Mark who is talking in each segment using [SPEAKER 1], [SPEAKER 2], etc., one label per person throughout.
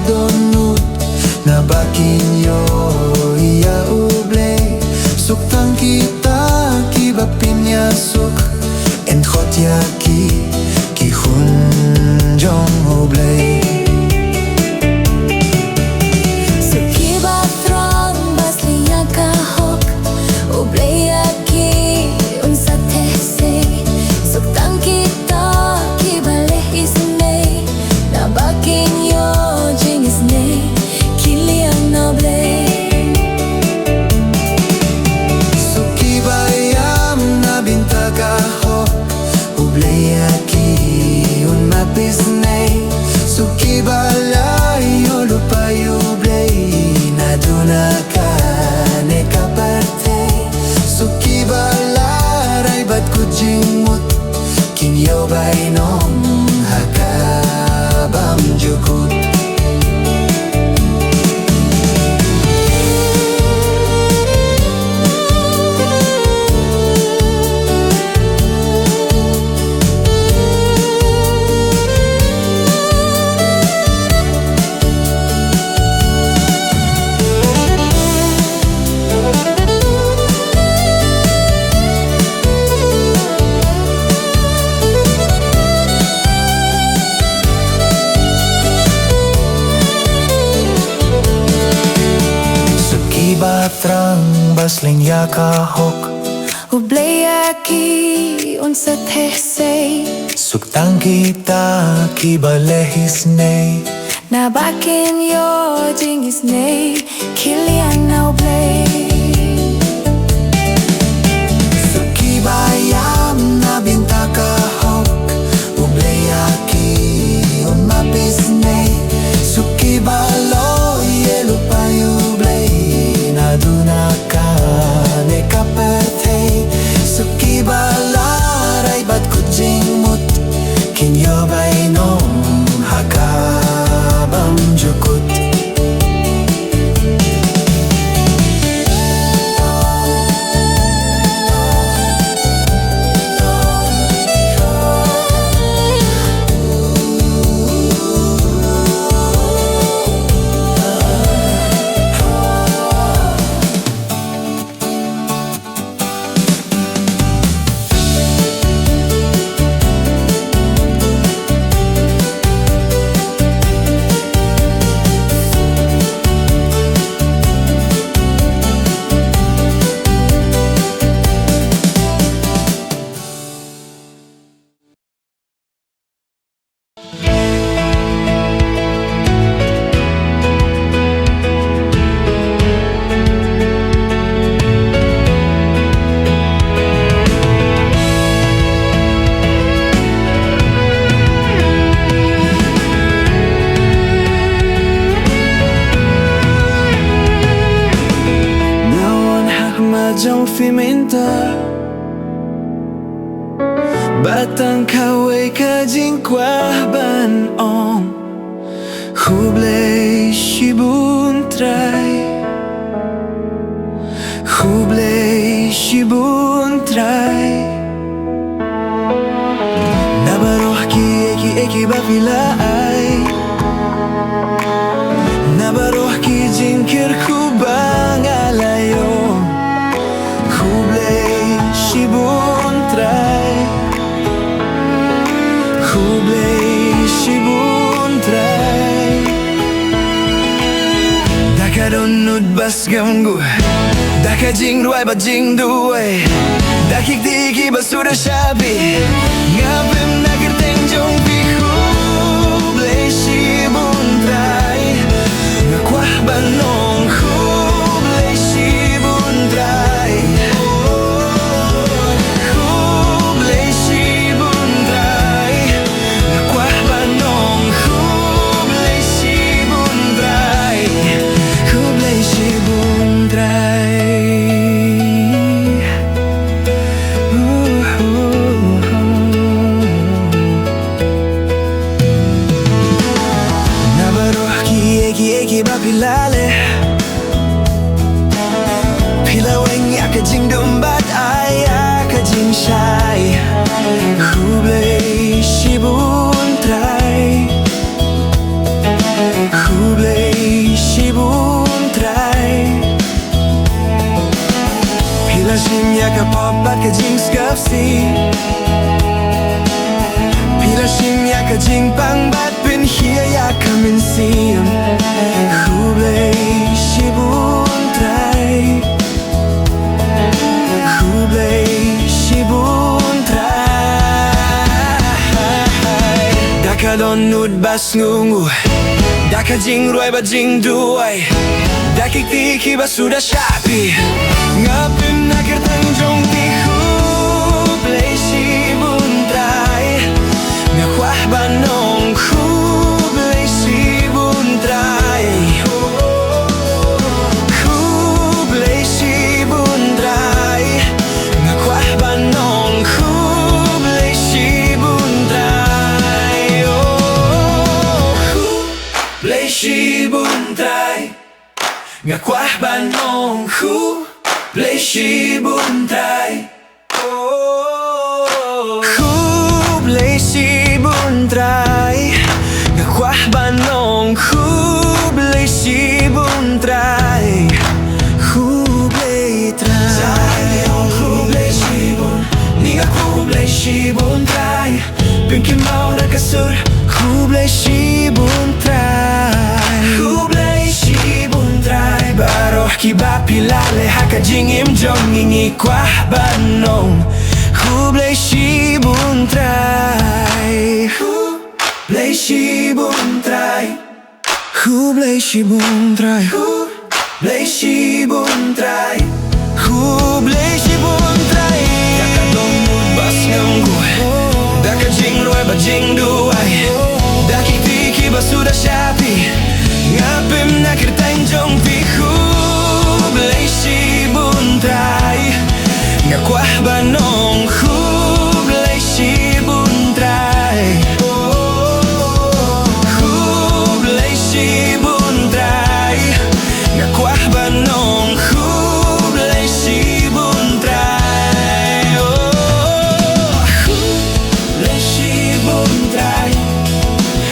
[SPEAKER 1] kadonut na bakinyo iya ublay suktang kita kiba pinyasuk en khotya ki hunjong ublay Kinyo bay nong hakabam jukut Batrang basling ya kahok
[SPEAKER 2] Ublay aki unsa tehsay
[SPEAKER 1] Suktang kita kibalehis nay
[SPEAKER 2] Nabakin yo jingis nay Kilian na ublay
[SPEAKER 1] Sukibayam na binta kahok Ublay aki un mapis nay Sukibalo yelo payo Aduna ka ne kaperte Suki balaray bat kucing mut Kinyo bay nong hakabam jukut Pimenta Batang kaway kajing kwah ban ong Hublay shibun try Hublay shibun try Nabaroh ki eki bafilay Nabaroh ki jinkir kubang alayo Shibun try Hublay shibun try Daka donut bas gamgu Daka jing ruay bat jing duay Dakik diki basura shabi Ngapim nagirteng jong pi Hublay shibun try Ngakwah banong Hublay shibun try Pilale Pilaweng ya kajing dombat ayah kajing shy Hublay shibun try Hublay yakap opat ka jing skapsi Pila shim yaka jing pang bat bin hia yaka min siam Hublei shibun trai Hublei shibun trai Daka don nud bas ngungu Daka jing ruai ba jing duai Dakik tiki ba sudah syapi Ngapin akhir tangjong ti Hublei shibun trai Ngakwah banong Hublei shibun trai Hublei shibun trai Ngakwah banong Hublei shibun trai Hublei shibun trai Ngakwah banong Hublei shibun trai Hublei shibun trai Ngakwah banong Hublei shibun trai Hublei trai Hublei shibun Ninga Hublei shibun trai Pinky mau na kasur Hublei shibun trai Hublei shibun trai Baroh kiba pilale haka jingim jong ngingi kwah banong Hublei shibun trai Hublei shibun trai Hublei shibun trai Hublei shibun trai Hublei shibun trai Daka dong mut bas nganggu Daka jing ruai ba jing duai Daki tiki ba sudah syapi Ngapim nakir tanjong ti Hublei shibun trai Ngakwah banong Hublei shibun trai Hublei shibun trai Ngakwah banong Hublei shibun trai Hublei shibun trai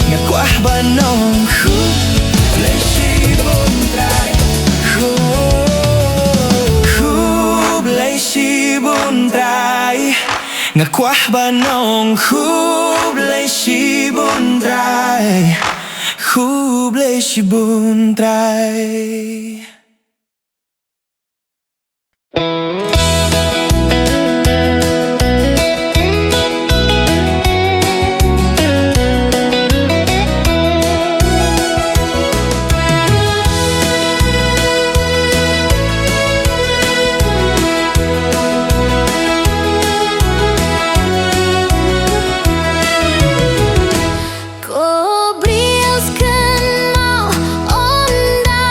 [SPEAKER 1] Ngakwah banong Hublei shibun trai Hublei shibun trai Ngakwah banong Hublei shibun trai Hublei shibun trai
[SPEAKER 2] Kau beriaskan mau onda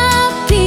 [SPEAKER 2] pi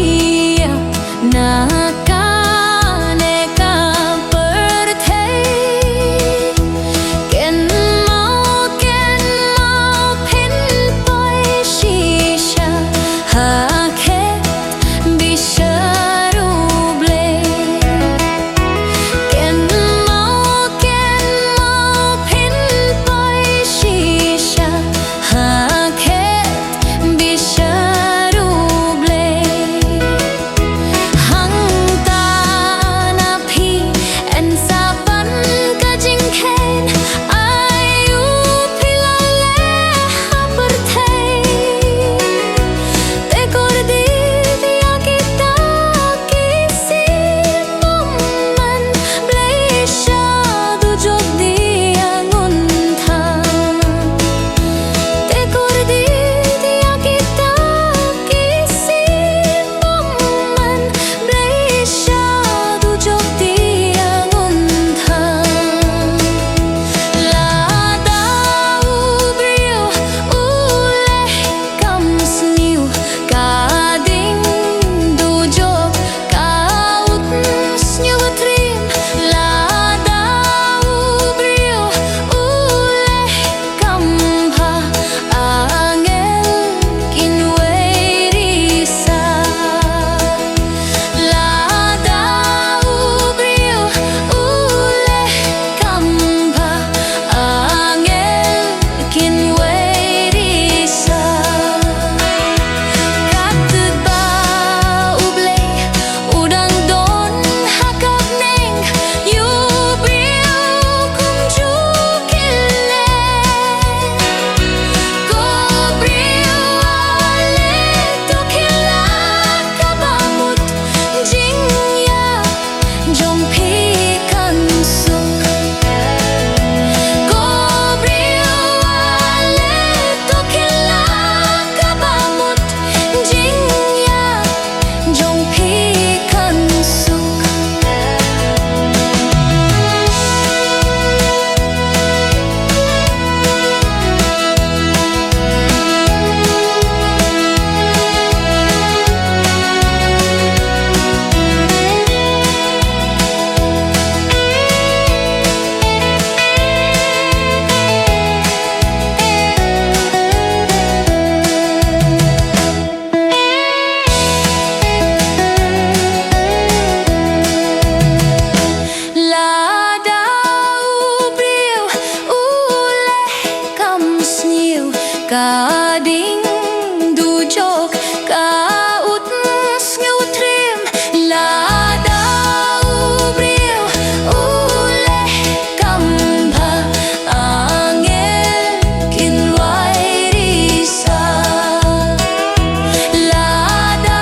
[SPEAKER 2] jok kaut ngewtrim lada ubril uleh kamba angel kinwai risa lada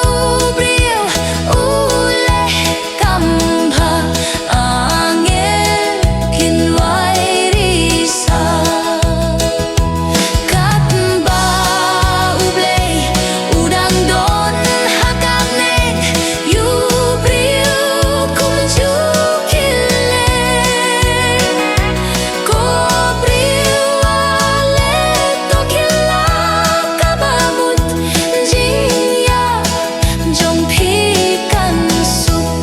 [SPEAKER 2] ubril uleh kamba angel kinwai risa katba ublay udang don hakanek yubril kumjukile kobril ale tokila kabamut jinya jong pikan sup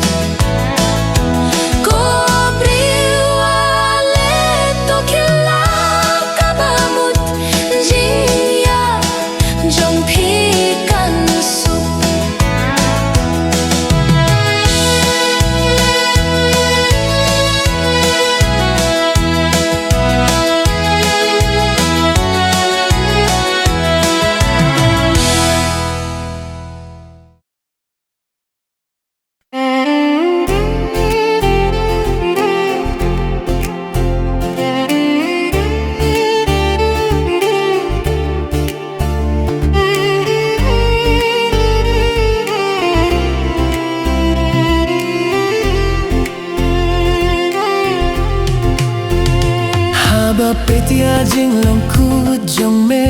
[SPEAKER 2] kobril ale tokila kabamut jinya jong pikan sup
[SPEAKER 1] Haba petia jing long ku jong me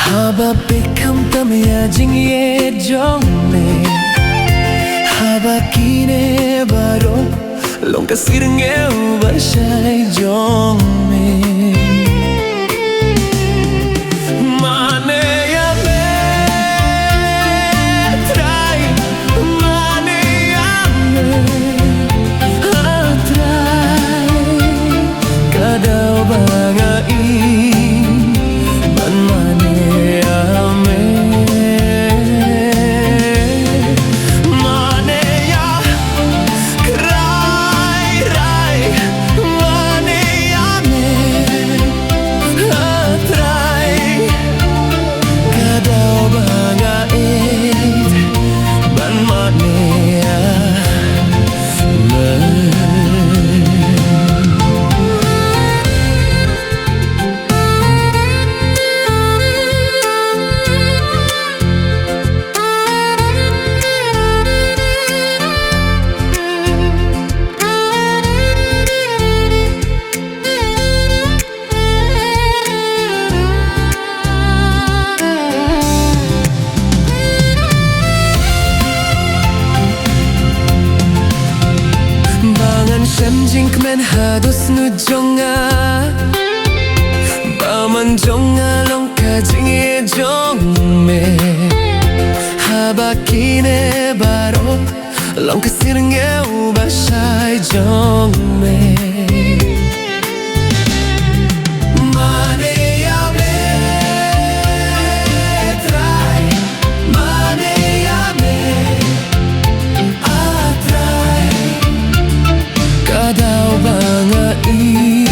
[SPEAKER 1] Haba pe kam tam ya jing ye jong me Haba kine baro long ka sirng ye ba shai jong me Mane ya me trai Mane ya me Kadau bangai ban mane ame mane ya krai rai mane ame atrai kadau bangai ban mane ame Semjing kmen hadus nu jonga Baman jonga longka jingi jong me Habakine baro longka sirnge ubashai jong me Mane ya me trai Mane ya me atrai Kadau bangai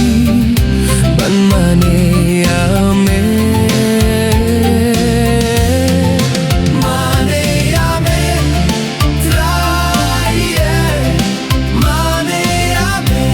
[SPEAKER 1] ban mane ame Mane ame trai mane ame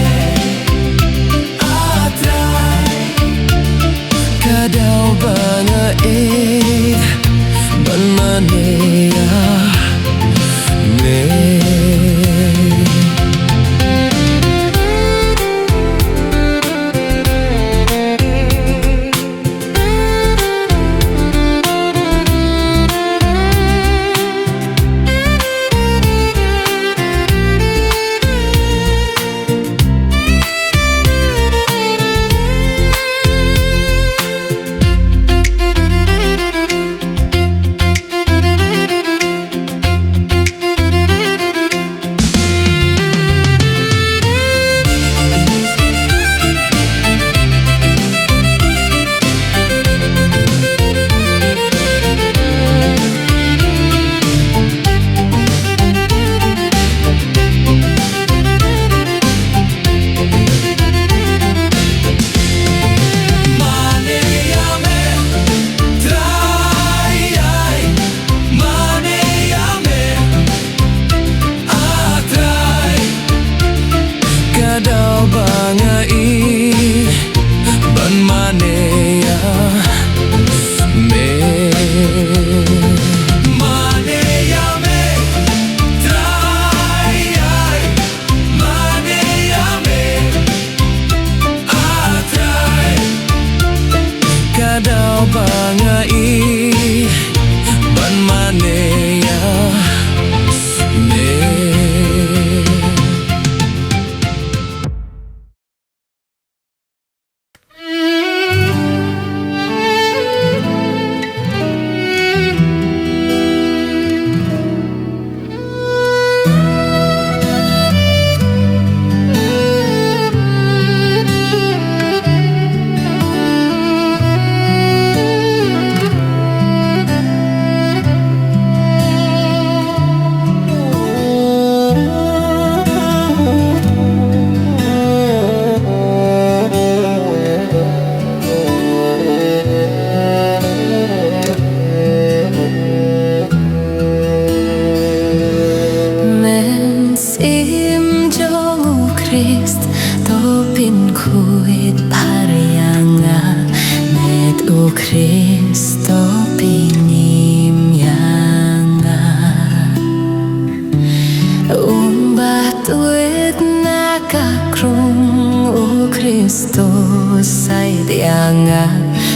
[SPEAKER 3] saydanga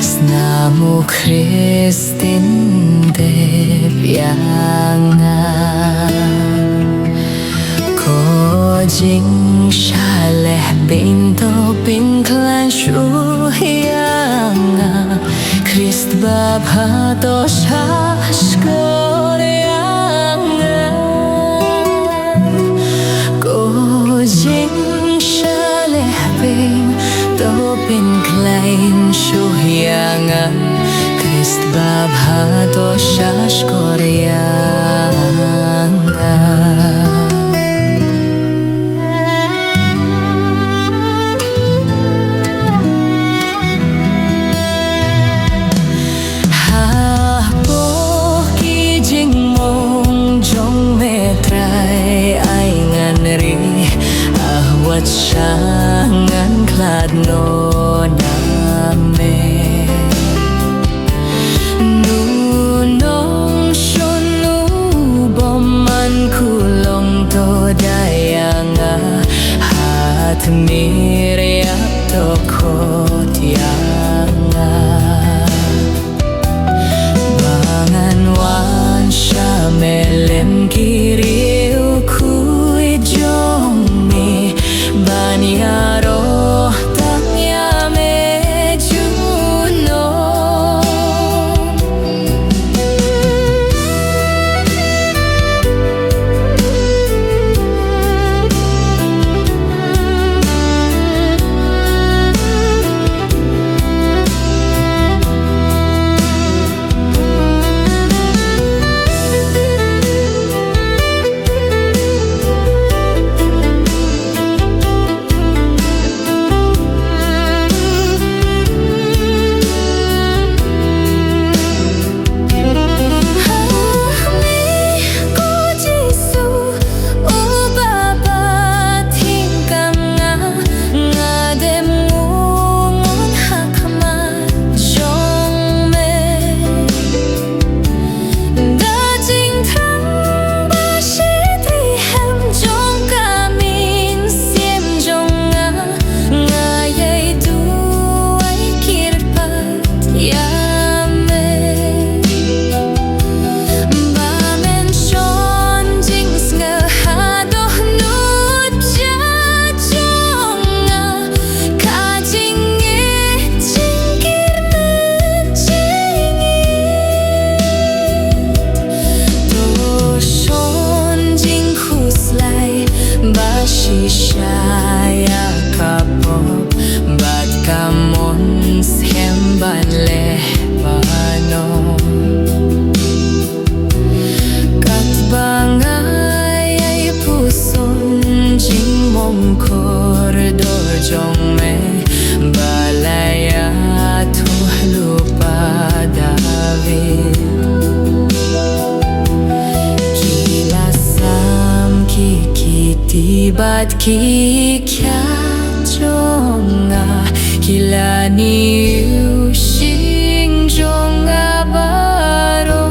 [SPEAKER 3] snamu Kristin devyanga ko jing shaleh binto pinklan shuyanga Krist babha to shashkoryanga ko jing shaleh binto pinklan shuyanga Krist babha to shashkoryanga Sangan kladno name Nunong shunu boman kulong to dayanga Hat miriap to kotyanga Bangan wan shamelem kiriu kui jongmi Baniaro tamyame juno Shaya kapop bat kamon semban lehbano Katbangay ay puson jing mong koridor jong me balaya tuhlupa David Tibat ki kya jonga kilani ushing jonga baro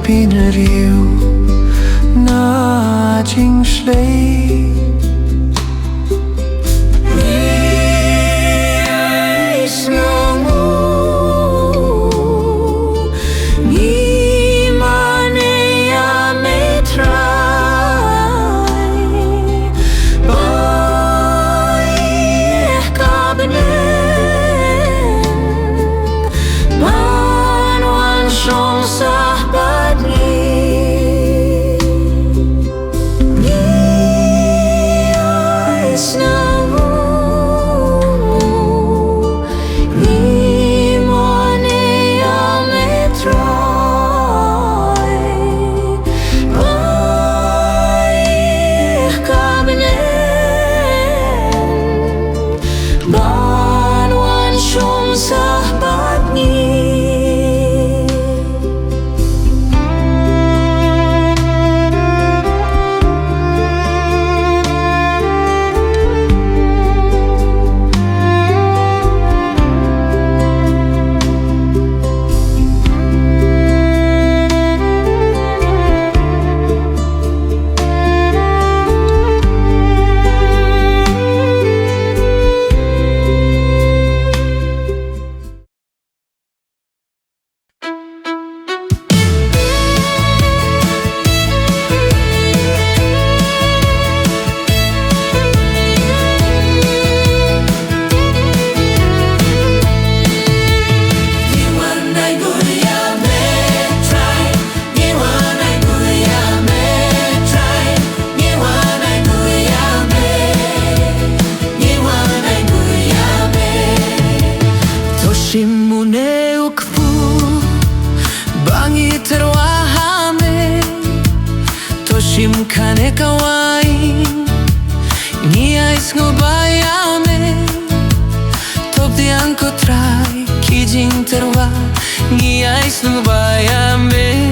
[SPEAKER 1] pineriu na jing slei
[SPEAKER 3] Shimune ukfu bangi terwahame Toshim kane kawaii Ni ais ngubayame Top diang ko try Kijing terwa Ni ais ngubayame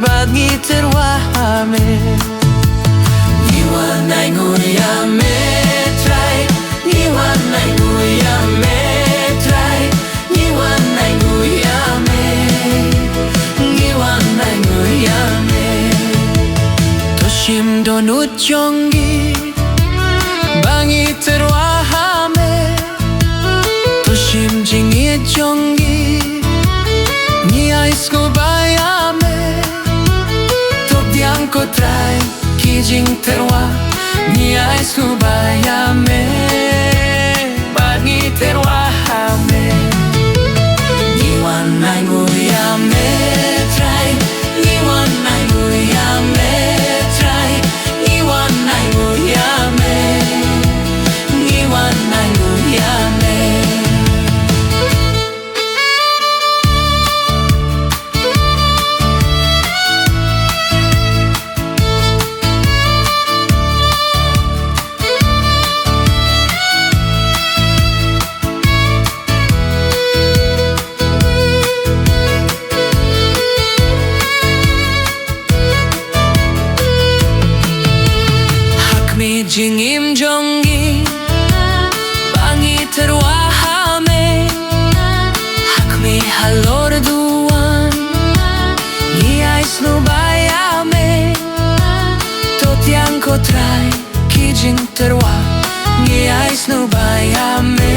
[SPEAKER 3] Bad ngi terwahame Iwanay nguyame try Iwanay nguyame Toshim donut jongi bangi terwahame Toshim jingi jongi ni ais ngubayame Top diang ko try kijing terwa ni ais ngubayame bangi terwahame Iwanay nguyame try Iwanay nguyame try Iwanay nguyame Iwanay nguyame Jingim jongi bangi terwahame Hakmi halor duan Ni ais ngubayame Tot yang ko try kijing terwa Ni ais ngubayame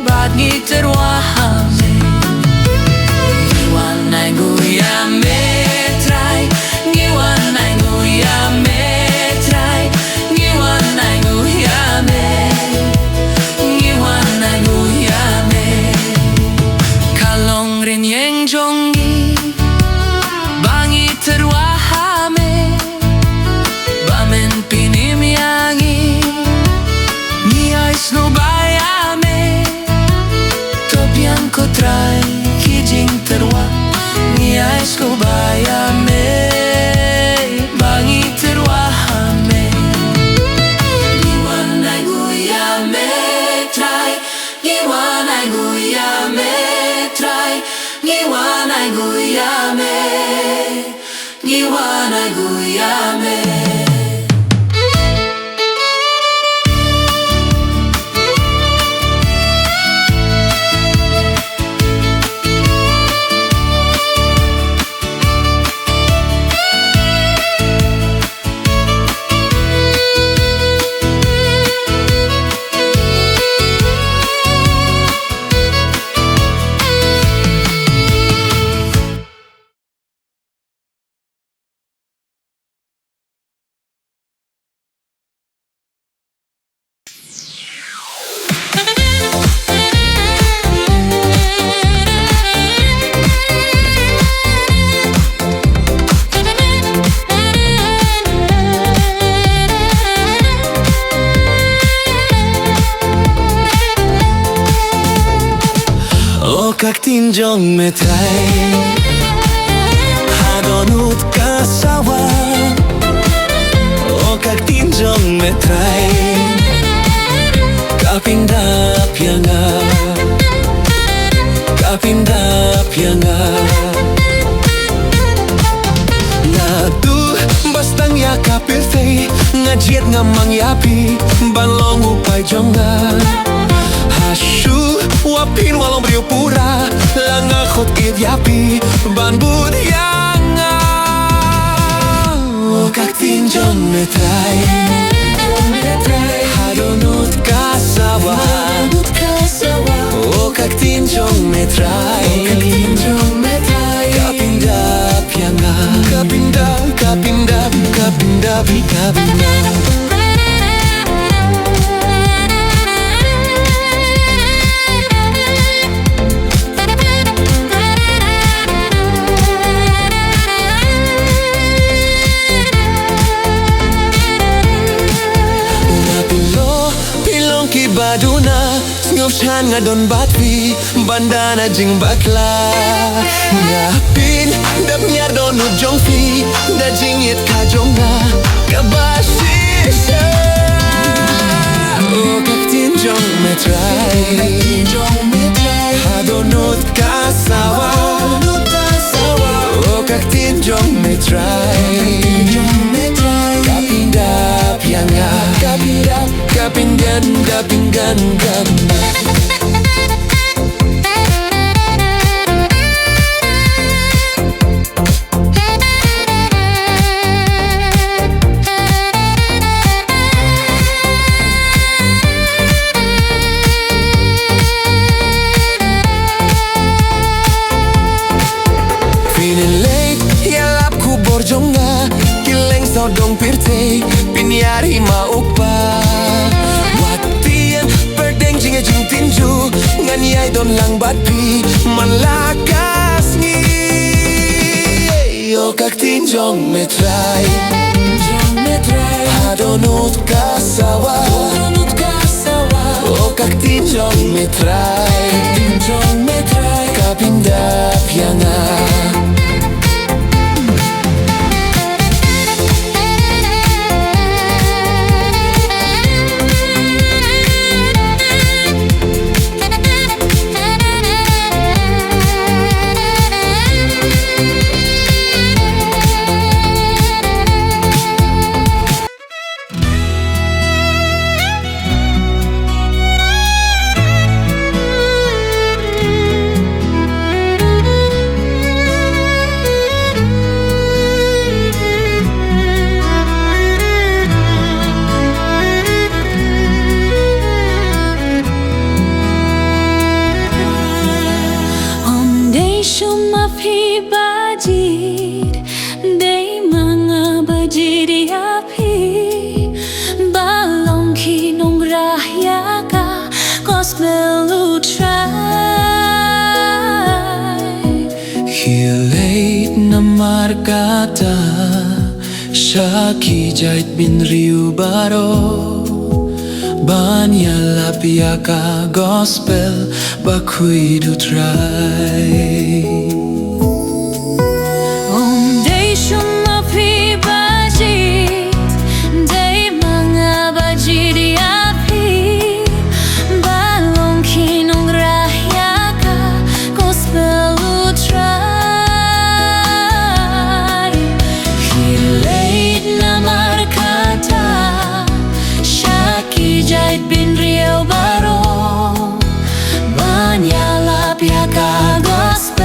[SPEAKER 3] Bad ngi terwahame Iwanay nguyame try Iwanay nguyame jongi bangi terwahame bamen pinim yangi ni ais ngubayame top yang ko try kijing terwa ni ais ngubayame bangi terwahame Iwanay nguyame try Iwanay nguyame try Iwanay nguyame Iwanay nguyame
[SPEAKER 1] tinjong metay Hadonut kasawa O kag tinjong metay Kapindap yanga Kapindap yanga Nadu bastang yakapil tay Ngajiet nga mangyapi Banlong upay jonga Hasyu wapin walong beriu pura Langakot it yapi Ban budyanga O kag tinjong metay Hadonut kasawa O kag tinjong metay Kapindap yanga Kapindap, kapindap, kapindap, kapindap Baduna Ngofshan nga don batwi Bandana jing batla Ngapin Dap nyar don ujong fi Da jingit kajonga Kabasisha O kag tinjong metray Hadonut kasawa O kag tinjong metray Kapindap yanga Kapindap Kapindan, kapindan, kapindan Feeling late, yalap ku borjonga Kileng sao dong pirte, pinyari maupa Jing tinju ngan yai don lang batpi Manlakas ngi O kag tinjong metray Hadonut kasawa O kag tinjong metray Kapindap yanga Hilait na markata Shaki jait bin riu baro Banya lapia ka gospel Bakui du try
[SPEAKER 2] Bin Rio Baro Banyala Piaka Gospel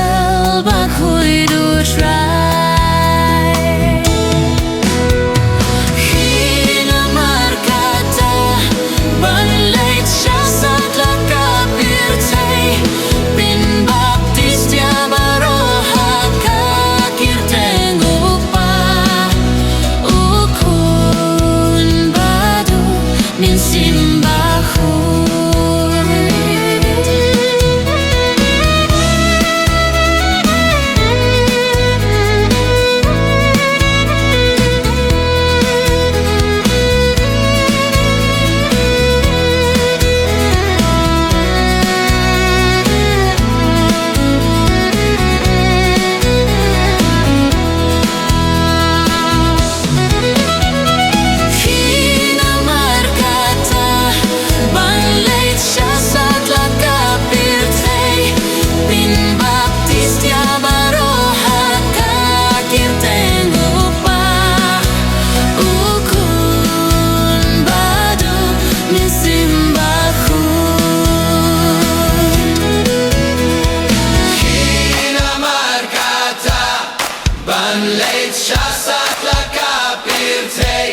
[SPEAKER 4] shasat la kapirtei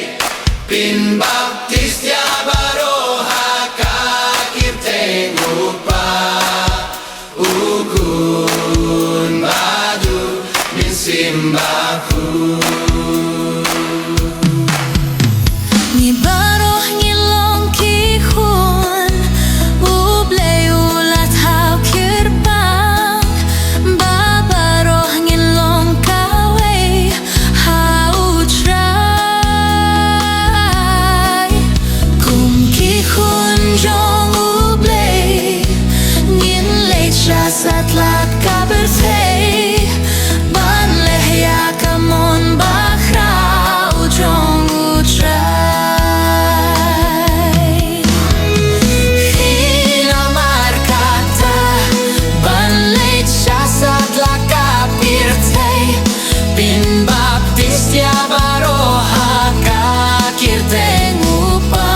[SPEAKER 4] Pin baptistia baroha kakirtei Upa ukun badu min simbaku
[SPEAKER 2] Ngi baroh ngi long ki hun Ublay ulat hau kirbang Ba baroh ngi long kawe hau try Kum ki hun jong ublay Ngin leit shasat lat kabertei Ban lehya kamon bakhrau jong utray Hina markata Ban leit shasat la kapirtei Pin baptistia baroha kakirtei Upa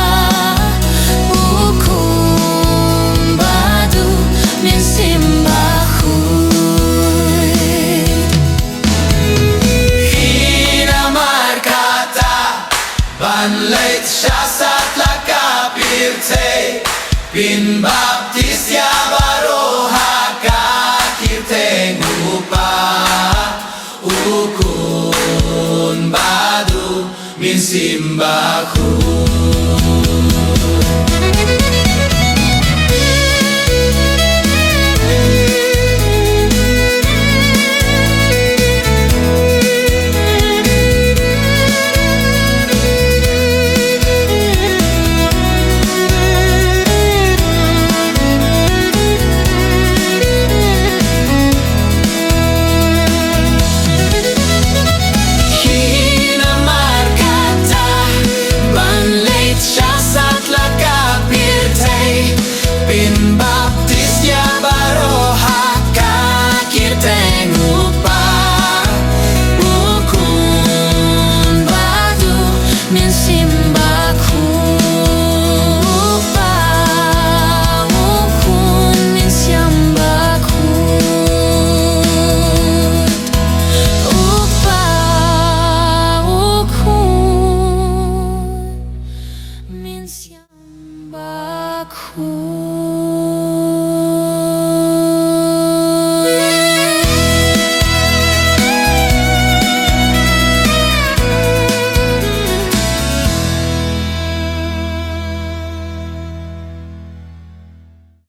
[SPEAKER 2] ukun badu min simbahui
[SPEAKER 4] Hina markata Ban leit shasat la kapirtei Pin baptistia baroha kakirtei Upa ukun badu min simbaku